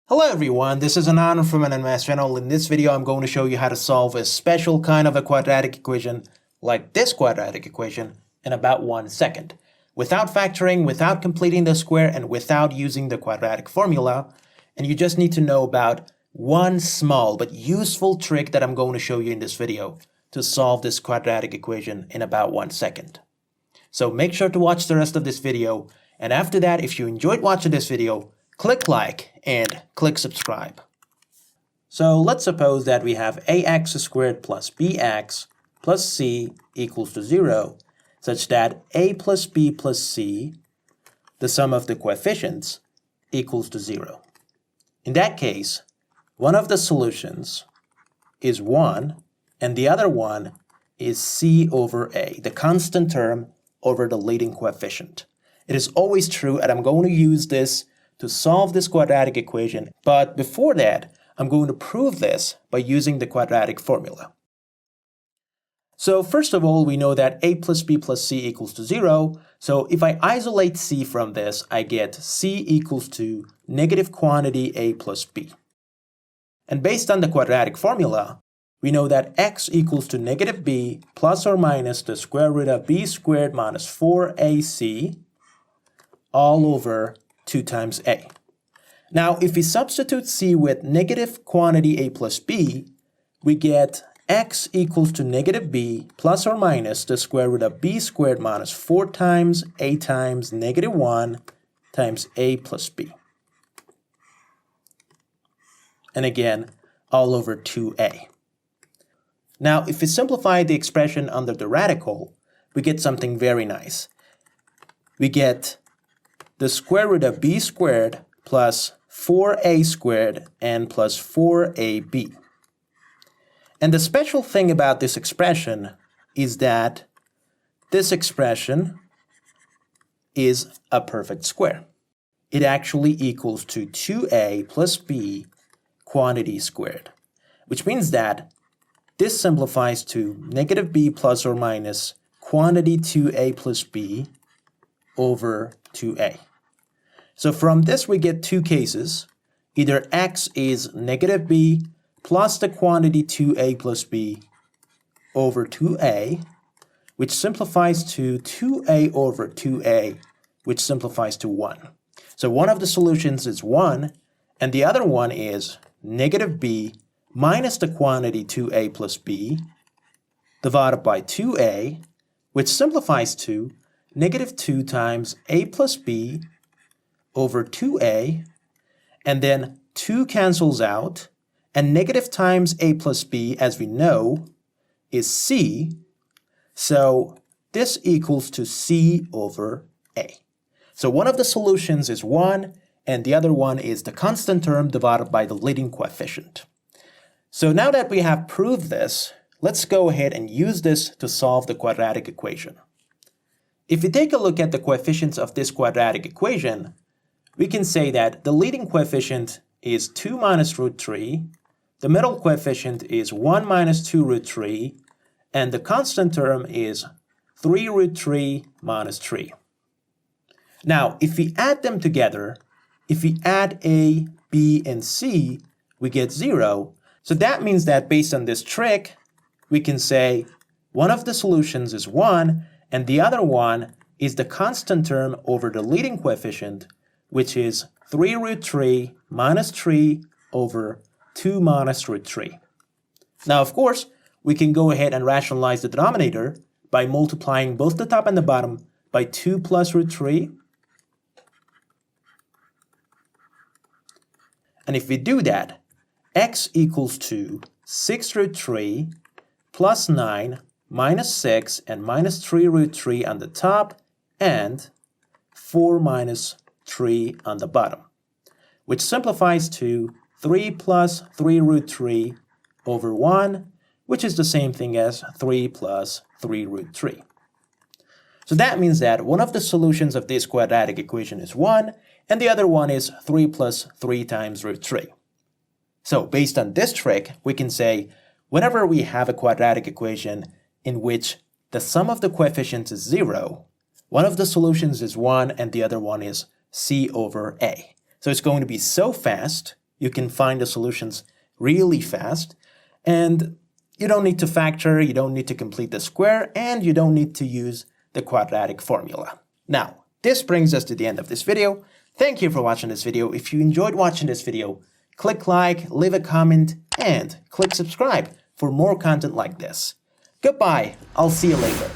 Hello everyone, this is Anand from an Math channel. In this video, I'm going to show you how to solve a special kind of a quadratic equation like this quadratic equation in about 1 second. Without factoring, without completing the square, and without using the quadratic formula. And you just need to know about one small but useful trick that I'm going to show you in this video to solve this quadratic equation in about 1 second. So make sure to watch the rest of this video. And after that, if you enjoyed watching this video, click like and click subscribe. So let's suppose that we have ax squared plus bx plus c equals to 0, such that a plus b plus c, the sum of the coefficients, equals to 0. In that case, one of the solutions is 1 and the other one is c over a, the constant term over the leading coefficient. It is always true, and I'm going to use this to solve this quadratic equation, but before that, I'm going to prove this by using the quadratic formula. So first of all, we know that a plus b plus c equals to 0, so if I isolate c from this, I get c equals to negative quantity a plus b. And based on the quadratic formula, we know that x equals to negative b plus or minus the square root of b squared minus 4ac all over 2 times a. Now, if we substitute c with negative quantity a plus b, we get x equals to negative b plus or minus the square root of b squared minus 4 times a times negative 1 times a plus b. And again, all over 2a. Now, if we simplify the expression under the radical, we get something very nice. We get the square root of b squared plus 4a squared and plus 4ab. And the special thing about this expression is that this expression is a perfect square. It actually equals to 2a plus b quantity squared, which means that this simplifies to negative b plus or minus quantity 2a plus b over 2a. So from this we get two cases. Either x is negative b plus the quantity 2a plus b over 2a, which simplifies to 2a over 2a, which simplifies to 1. So one of the solutions is 1, and the other one is negative b minus the quantity 2a plus b divided by 2a, which simplifies to negative 2 times a plus b over 2a, and then 2 cancels out, and negative times a plus b, as we know, is c, so this equals to c over a. So one of the solutions is 1, and the other one is the constant term divided by the leading coefficient. So now that we have proved this, let's go ahead and use this to solve the quadratic equation. If we take a look at the coefficients of this quadratic equation, we can say that the leading coefficient is 2 minus root 3, the middle coefficient is 1 minus 2 root 3, and the constant term is 3 root 3 minus 3. Now, if we add them together, if we add a, b, and c, we get 0. So that means that based on this trick, we can say one of the solutions is 1, and the other one is the constant term over the leading coefficient, which is 3 root 3 minus 3 over 2 minus root 3. Now, of course, we can go ahead and rationalize the denominator by multiplying both the top and the bottom by 2 plus root 3. And if we do that, x equals to 6 root 3 plus 9 minus 6 and minus 3 root 3 on the top and 4 minus 3 on the bottom, which simplifies to 3 plus 3 root 3 over 1, which is the same thing as 3 plus 3 root 3. So that means that one of the solutions of this quadratic equation is 1, and the other one is 3 plus 3 times root 3. So based on this trick, we can say whenever we have a quadratic equation in which the sum of the coefficients is 0, one of the solutions is 1 and the other one is c over a. So it's going to be so fast You can find the solutions really fast, and you don't need to factor, you don't need to complete the square, and you don't need to use the quadratic formula. Now, this brings us to the end of this video. Thank you for watching this video. If you enjoyed watching this video, click like, leave a comment, and click subscribe for more content like this. Goodbye, I'll see you later.